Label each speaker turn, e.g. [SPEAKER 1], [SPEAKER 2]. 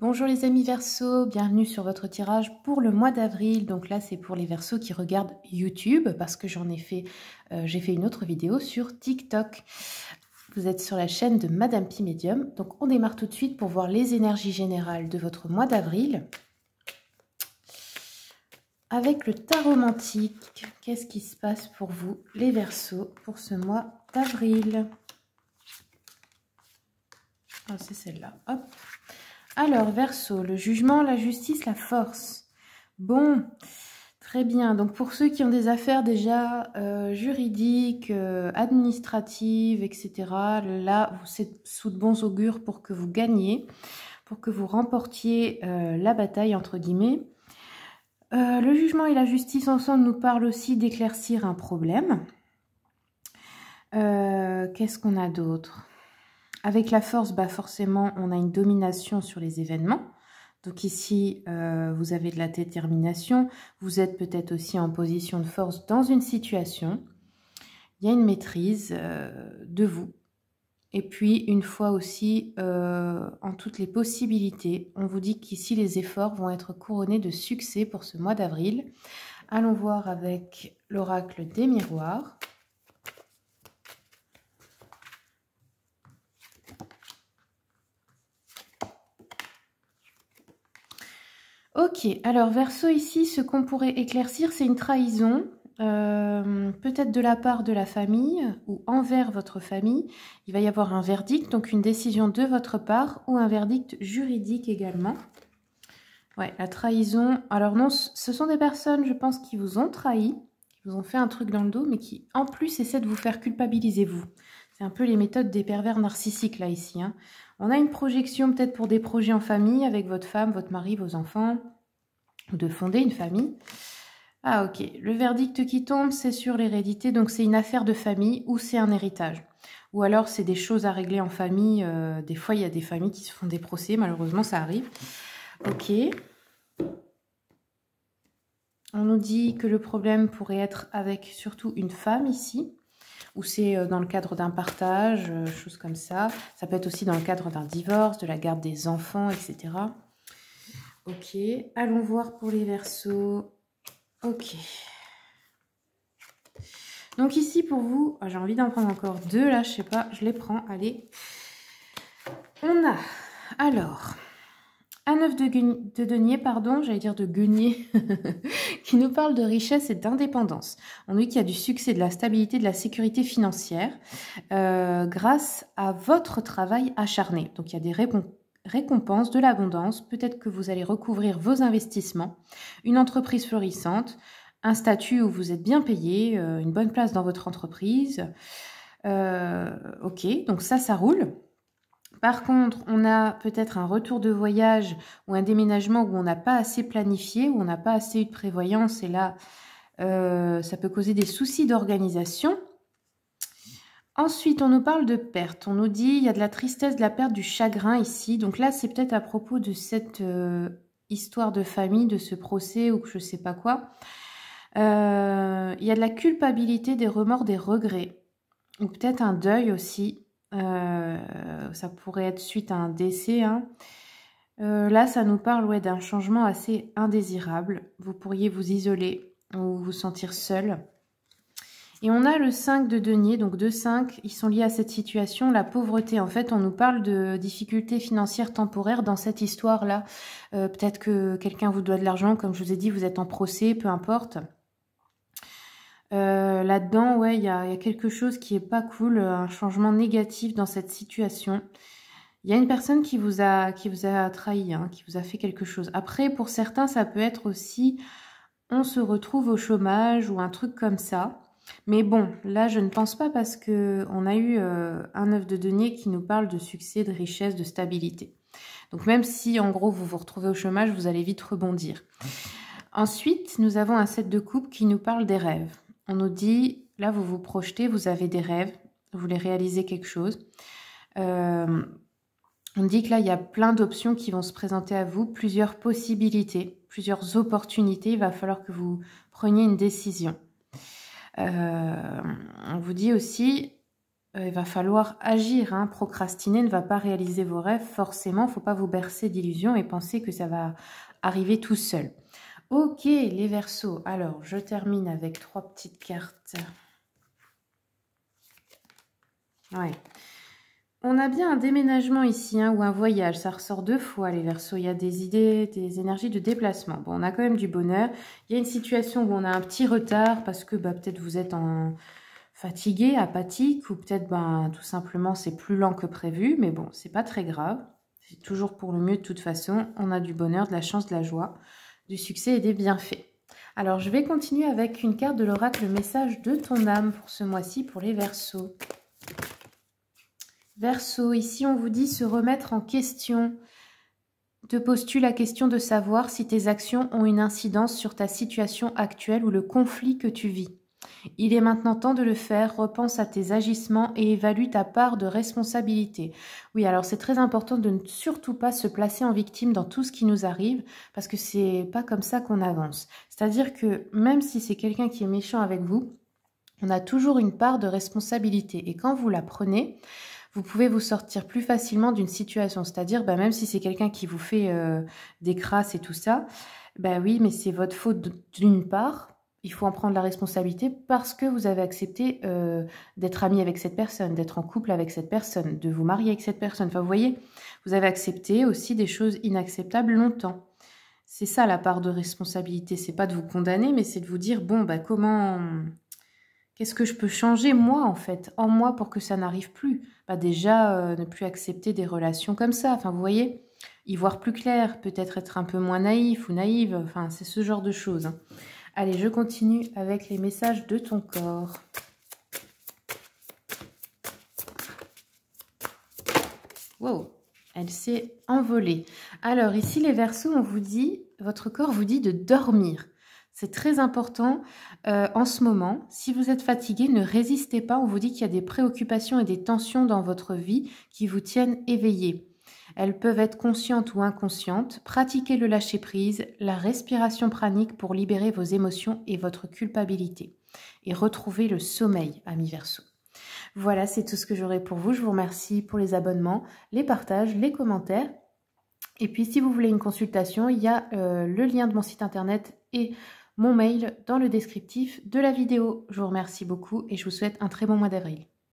[SPEAKER 1] Bonjour les amis Verseau, bienvenue sur votre tirage pour le mois d'avril. Donc là c'est pour les Verseaux qui regardent YouTube parce que j'ai fait une autre vidéo sur TikTok. Vous êtes sur la chaîne de Madame Pi Médium. Donc on démarre tout de suite pour voir les énergies générales de votre mois d'avril. Avec le tarot romantique, qu'est-ce qui se passe pour vous les Verseaux pour ce mois d'avril? Ah, c'est celle-là, hop. Alors, Verseau, le jugement, la justice, la force. Bon, très bien. Donc, pour ceux qui ont des affaires déjà juridiques, administratives, etc., là, c'est sous de bons augures pour que vous gagniez, pour que vous remportiez la bataille, entre guillemets. Le jugement et la justice ensemble nous parlent aussi d'éclaircir un problème. Qu'est-ce qu'on a d'autre ? Avec la force, bah forcément, on a une domination sur les événements. Donc ici, vous avez de la détermination. Vous êtes peut-être aussi en position de force dans une situation. Il y a une maîtrise de vous. Et puis, une fois aussi, en toutes les possibilités, on vous dit qu'ici, les efforts vont être couronnés de succès pour ce mois d'avril. Allons voir avec l'oracle des miroirs. Ok, alors Verseau ici, ce qu'on pourrait éclaircir, c'est une trahison, peut-être de la part de la famille ou envers votre famille. Il va y avoir un verdict, donc une décision de votre part ou un verdict juridique également. Ouais, la trahison. Alors non, ce sont des personnes, je pense, qui vous ont trahi, qui vous ont fait un truc dans le dos, mais qui en plus essaient de vous faire culpabiliser vous. C'est un peu les méthodes des pervers narcissiques là ici, hein. On a une projection peut-être pour des projets en famille avec votre femme, votre mari, vos enfants, ou de fonder une famille. Ah ok, le verdict qui tombe, c'est sur l'hérédité, donc c'est une affaire de famille ou c'est un héritage. Ou alors c'est des choses à régler en famille, des fois il y a des familles qui se font des procès, malheureusement ça arrive. Ok. On nous dit que le problème pourrait être avec surtout une femme ici, ou c'est dans le cadre d'un partage, choses comme ça. Ça peut être aussi dans le cadre d'un divorce, de la garde des enfants, etc. Ok, allons voir pour les Verseaux. Ok. Donc ici pour vous, j'ai envie d'en prendre encore deux là, je sais pas, je les prends, allez. On a alors un œuf de denier, pardon, j'allais dire de guenier, qui nous parle de richesse et d'indépendance. On dit qu'il y a du succès, de la stabilité, de la sécurité financière grâce à votre travail acharné. Donc il y a des récompenses, de l'abondance, peut-être que vous allez recouvrir vos investissements, une entreprise florissante, un statut où vous êtes bien payé, une bonne place dans votre entreprise. Ok, donc ça roule. Par contre, on a peut-être un retour de voyage ou un déménagement où on n'a pas assez planifié, où on n'a pas assez eu de prévoyance, et là, ça peut causer des soucis d'organisation. Ensuite, on nous parle de perte. On nous dit il y a de la tristesse, de la perte, du chagrin ici. Donc là, c'est peut-être à propos de cette histoire de famille, de ce procès ou je ne sais pas quoi. Il y a de la culpabilité, des remords, des regrets. Ou peut-être un deuil aussi. Ça pourrait être suite à un décès. Hein. Là, ça nous parle ouais, d'un changement assez indésirable. Vous pourriez vous isoler ou vous sentir seul. Et on a le 5 de denier, donc 2-5, ils sont liés à cette situation. La pauvreté, en fait, on nous parle de difficultés financières temporaires dans cette histoire-là. Peut-être que quelqu'un vous doit de l'argent, comme je vous ai dit, vous êtes en procès, peu importe. Là-dedans, ouais, il y a quelque chose qui est pas cool, un changement négatif dans cette situation. Il y a une personne qui vous a trahi, hein, qui vous a fait quelque chose. Après, pour certains, ça peut être aussi, on se retrouve au chômage ou un truc comme ça. Mais bon, là, je ne pense pas parce que on a eu un œuf de denier qui nous parle de succès, de richesse, de stabilité. Donc même si, en gros, vous vous retrouvez au chômage, vous allez vite rebondir. Ensuite, nous avons un 7 de coupe qui nous parle des rêves. On nous dit, là, vous vous projetez, vous avez des rêves, vous voulez réaliser quelque chose. On dit que là, il y a plein d'options qui vont se présenter à vous, plusieurs possibilités, plusieurs opportunités. Il va falloir que vous preniez une décision. On vous dit aussi, il va falloir agir. Hein. Procrastiner ne va pas réaliser vos rêves. Forcément, il ne faut pas vous bercer d'illusions et penser que ça va arriver tout seul. Ok, les Verseaux. Alors, je termine avec 3 petites cartes. Ouais. On a bien un déménagement ici, hein, ou un voyage. Ça ressort 2 fois, les Verseaux. Il y a des idées, des énergies de déplacement. Bon, on a quand même du bonheur. Il y a une situation où on a un petit retard parce que peut-être vous êtes fatigué, apathique, ou peut-être tout simplement c'est plus lent que prévu. Mais bon, c'est pas très grave. C'est toujours pour le mieux de toute façon. On a du bonheur, de la chance, de la joie, du succès et des bienfaits. Alors, je vais continuer avec une carte de l'oracle, le message de ton âme pour ce mois-ci pour les Verseaux. Verseau, ici on vous dit se remettre en question. Te poses-tu la question de savoir si tes actions ont une incidence sur ta situation actuelle ou le conflit que tu vis? Il est maintenant temps de le faire, repense à tes agissements et évalue ta part de responsabilité. Oui, alors c'est très important de ne surtout pas se placer en victime dans tout ce qui nous arrive, parce que c'est pas comme ça qu'on avance. C'est-à-dire que même si c'est quelqu'un qui est méchant avec vous, on a toujours une part de responsabilité. Et quand vous la prenez, vous pouvez vous sortir plus facilement d'une situation. C'est-à-dire, même si c'est quelqu'un qui vous fait des crasses et tout ça, oui, mais c'est votre faute d'une part. Il faut en prendre la responsabilité parce que vous avez accepté d'être ami avec cette personne, d'être en couple avec cette personne, de vous marier avec cette personne. Enfin, vous voyez, vous avez accepté aussi des choses inacceptables longtemps. C'est ça la part de responsabilité. C'est pas de vous condamner, mais c'est de vous dire, bon, comment... Qu'est-ce que je peux changer, moi, en fait, en moi, pour que ça n'arrive plus? Déjà, ne plus accepter des relations comme ça. Enfin, vous voyez, y voir plus clair, peut-être être un peu moins naïf ou naïve. Enfin, c'est ce genre de choses. Hein. Allez, je continue avec les messages de ton corps. Wow, elle s'est envolée. Alors, ici, les Verseaux, on vous dit, votre corps vous dit de dormir. C'est très important en ce moment. Si vous êtes fatigué, ne résistez pas. On vous dit qu'il y a des préoccupations et des tensions dans votre vie qui vous tiennent éveillé. Elles peuvent être conscientes ou inconscientes. Pratiquez le lâcher-prise, la respiration pranique pour libérer vos émotions et votre culpabilité. Et retrouvez le sommeil, amis Verseaux. Voilà, c'est tout ce que j'aurai pour vous. Je vous remercie pour les abonnements, les partages, les commentaires. Et puis, si vous voulez une consultation, il y a le lien de mon site internet et mon mail dans le descriptif de la vidéo. Je vous remercie beaucoup et je vous souhaite un très bon mois d'avril.